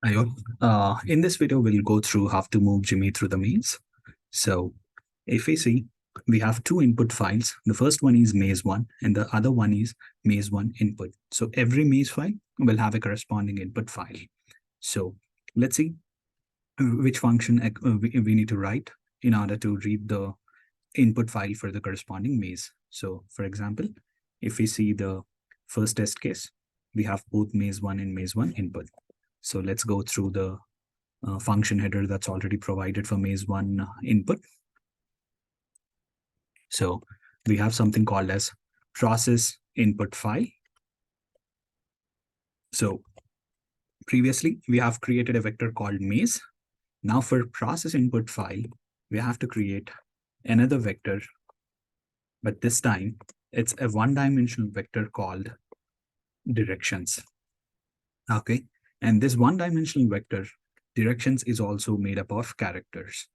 Hi all. In this video, we'll go through how to move Jimmy through the maze. So if we see, we have two input files. The first one is maze1 and the other one is maze1 input. So every maze file will have a corresponding input file. So let's see which function we need to write in order to read the input file for the corresponding maze. So for example, if we see the first test case, we have both maze1 and maze1 input. So let's go through the function header that's already provided for maze1 input. So we have something called as process input file. So previously we have created a vector called maze. Now for process input file, we have to create another vector, but this time it's a one-dimensional vector called directions. Okay, and this one-dimensional vector directions is also made up of characters.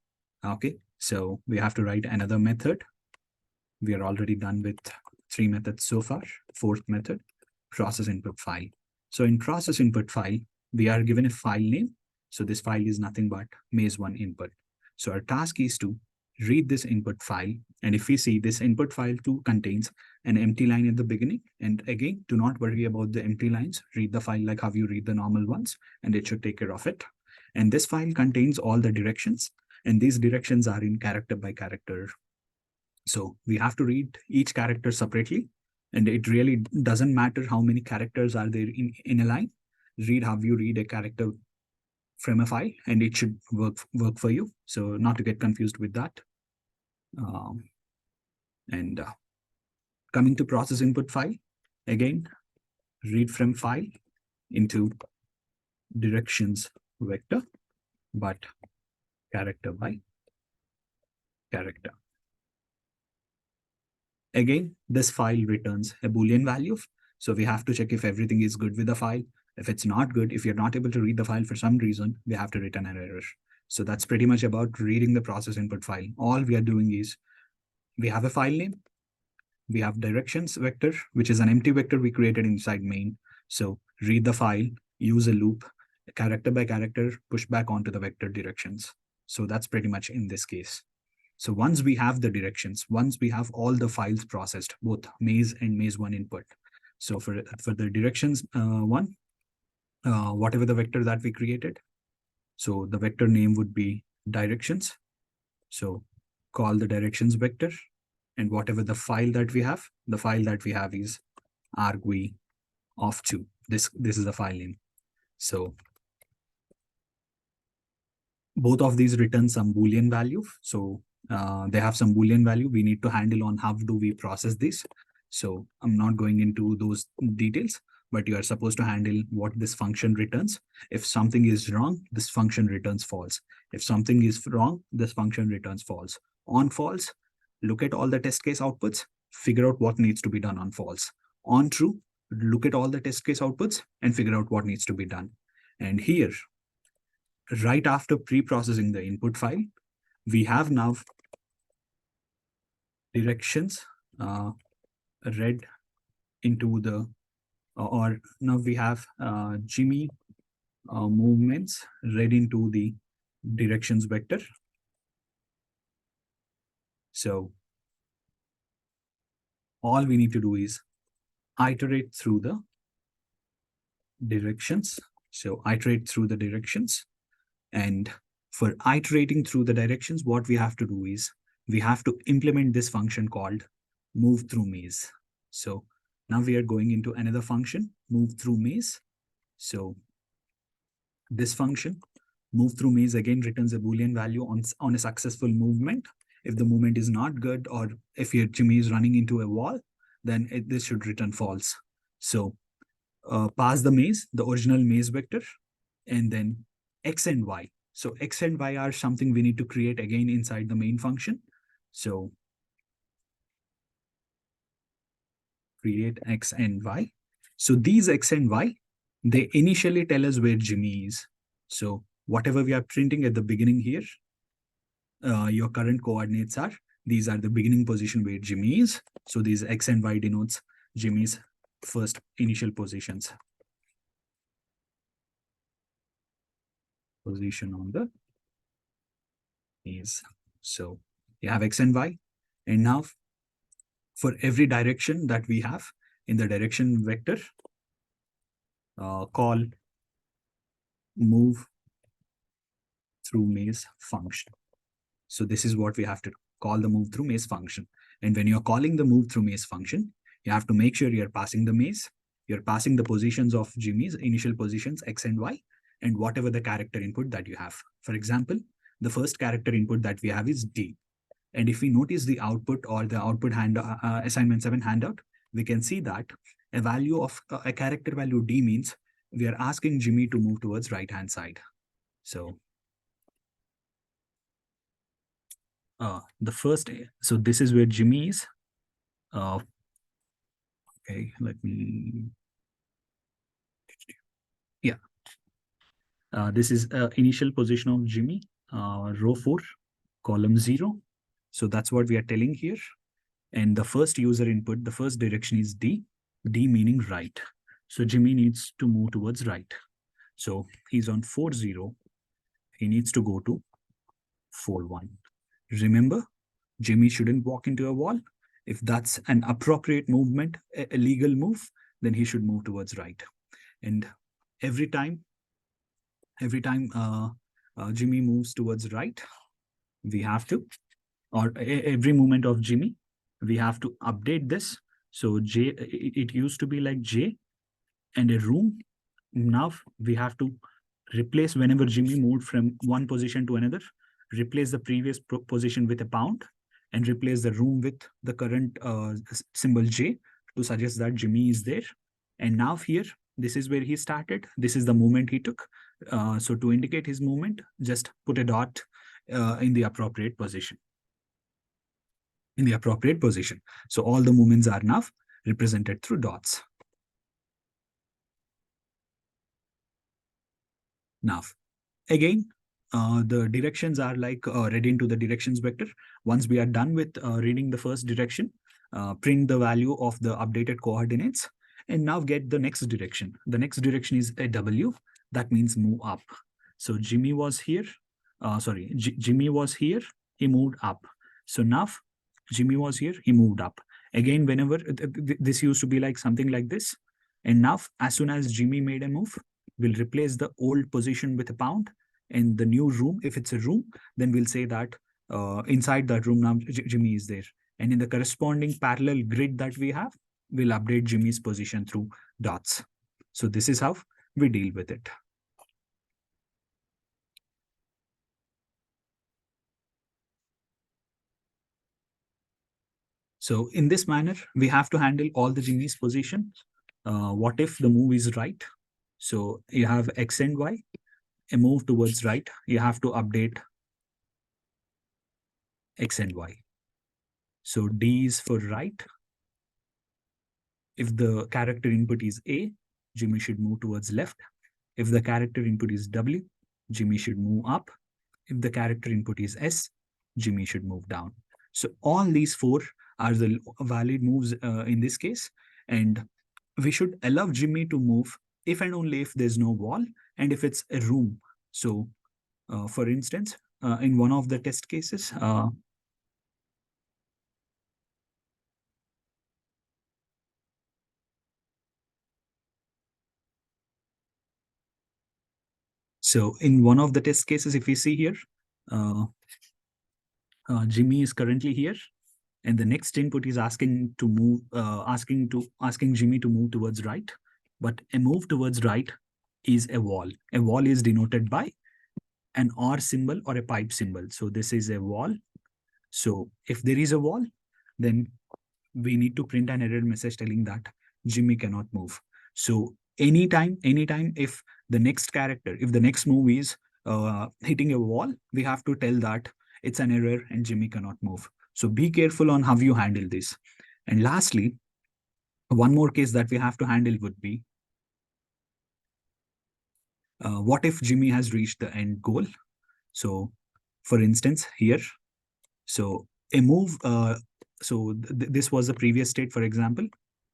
Okay, so we have to write another method. We are already done with 3 methods so far. Fourth method, process input file. So in process input file, we are given a file name. So this file is nothing but maze1 input. So our task is to read this input file. And if we see, this input file too contains an empty line at the beginning. And again, do not worry about the empty lines. Read the file like how you read the normal ones, and it should take care of it. And this file contains all the directions. And these directions are in character by character. So we have to read each character separately. And it really doesn't matter how many characters are there in a line. Read how you read a character from a file, and it should work for you. So not to get confused with that. And coming to process input file, again, read from file into directions vector, but character by character. Again, this file returns a Boolean value. So we have to check if everything is good with the file. If it's not good, if you're not able to read the file for some reason, we have to return an error. So that's pretty much about reading the process input file. All we are doing is we have a file name. We have directions vector, which is an empty vector we created inside main. So read the file, use a loop, character by character, push back onto the vector directions. So that's pretty much in this case. So once we have the directions, once we have all the files processed, both maze and maze1 input. So for the directions one, whatever the vector that we created, so the vector name would be directions. So call the directions vector, and whatever the file that we have, the file that we have is argv of 2. This is the file name. So both of these return some Boolean value. So they have some Boolean value. We need to handle on how do we process this. So I'm not going into those details, but you are supposed to handle what this function returns. If something is wrong, this function returns false. If something is wrong, this function returns false. On false, look at all the test case outputs, figure out what needs to be done on false. On true, look at all the test case outputs and figure out what needs to be done. And here, right after pre-processing the input file, we have now directions read into the, or now we have Jimmy movements read into the directions vector. So all we need to do is iterate through the directions. So iterate through the directions. And for iterating through the directions, what we have to do is we have to implement this function called move through maze. So now we are going into another function, move through maze. So this function, move through maze, again returns a Boolean value on a successful movement. If the movement is not good, or if your Jimmy is running into a wall, then this should return false. So pass the maze, the original maze vector, and then x and y. So x and y are something we need to create again inside the main function. So create x and y. So these x and y, they initially tell us where Jimmy is. So whatever we are printing at the beginning here, your current coordinates are, these are the beginning position where Jimmy is. So these x and y denotes Jimmy's first initial positions. position on the maze. So you have X and Y. And now for every direction that we have in the direction vector, call move through maze function. So this is what we have to call the move through maze function. And when you're calling the move through maze function, you have to make sure you're passing the maze, you're passing the positions of Jimmy's initial positions, X and Y, and whatever the character input that you have. For example, the first character input that we have is D. And if we notice the output or the output assignment 7 handout, we can see that a value of a character value D means we are asking Jimmy to move towards right-hand side. So the first, so this is where Jimmy is. Okay, let me, yeah. This is initial position of Jimmy, row 4, column 0. So that's what we are telling here. And the first user input, the first direction is D, D meaning right. So Jimmy needs to move towards right. So he's on 4, 0. He needs to go to 4, 1. Remember, Jimmy shouldn't walk into a wall. If that's an appropriate movement, a legal move, then he should move towards right. And every time Jimmy moves towards right, we have to, or every movement of Jimmy, we have to update this. So J, it used to be like J and a room. Now we have to replace whenever Jimmy moved from one position to another, replace the previous position with a pound and replace the room with the current symbol J to suggest that Jimmy is there. And now here, this is where he started. This is the movement he took. So to indicate his movement, just put a dot in the appropriate position. So all the movements are now represented through dots. Now, again, the directions are like read into the directions vector. Once we are done with reading the first direction, print the value of the updated coordinates, and now get the next direction. The next direction is a W. That means move up. So Jimmy was here. Jimmy was here. He moved up. So now Jimmy was here. He moved up. Again, whenever this used to be like something like this. And now, as soon as Jimmy made a move, we'll replace the old position with a pound. And the new room, if it's a room, then we'll say that inside that room now Jimmy is there. And in the corresponding parallel grid that we have, we'll update Jimmy's position through dots. So this is how we deal with it. So in this manner, we have to handle all the Jimmy's position. What if the move is right? So you have X and Y, a move towards right, you have to update X and Y. So D is for right. If the character input is A, Jimmy should move towards left. If the character input is W, Jimmy should move up. If the character input is S, Jimmy should move down. So all these 4 are the valid moves in this case. And we should allow Jimmy to move if and only if there's no wall and if it's a room. So for instance, in one of the test cases, so in one of the test cases, if we see here, Jimmy is currently here, and the next input is asking to move, asking Jimmy to move towards right. But a move towards right is a wall. A wall is denoted by an or symbol or a pipe symbol. So this is a wall. So if there is a wall, then we need to print an error message telling that Jimmy cannot move. So anytime if the next character, if the next move is hitting a wall, we have to tell that it's an error and Jimmy cannot move. So be careful on how you handle this. And lastly, one more case that we have to handle would be, what if Jimmy has reached the end goal? So for instance, here, so a move, so this was the previous state, for example,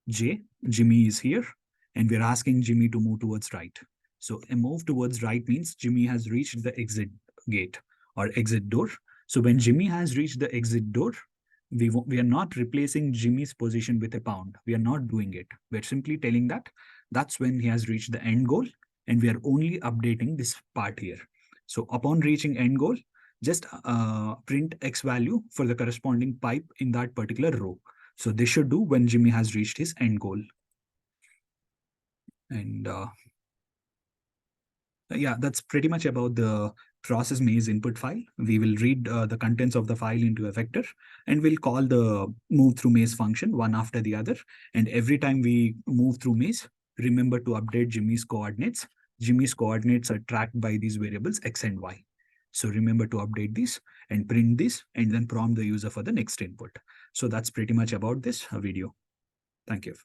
J, Jimmy is here, and we're asking Jimmy to move towards right. So a move towards right means Jimmy has reached the exit gate or exit door. So when Jimmy has reached the exit door, we are not replacing Jimmy's position with a pound. We are not doing it. We're simply telling that that's when he has reached the end goal, and we are only updating this part here. So upon reaching end goal, just print X value for the corresponding pipe in that particular row. So this should do when Jimmy has reached his end goal. And yeah, that's pretty much about the process maze input file. We will read the contents of the file into a vector, and we'll call the move through maze function one after the other. And every time we move through maze, remember to update Jimmy's coordinates. Jimmy's coordinates are tracked by these variables X and Y. So remember to update these and print this and then prompt the user for the next input. So that's pretty much about this video. Thank you.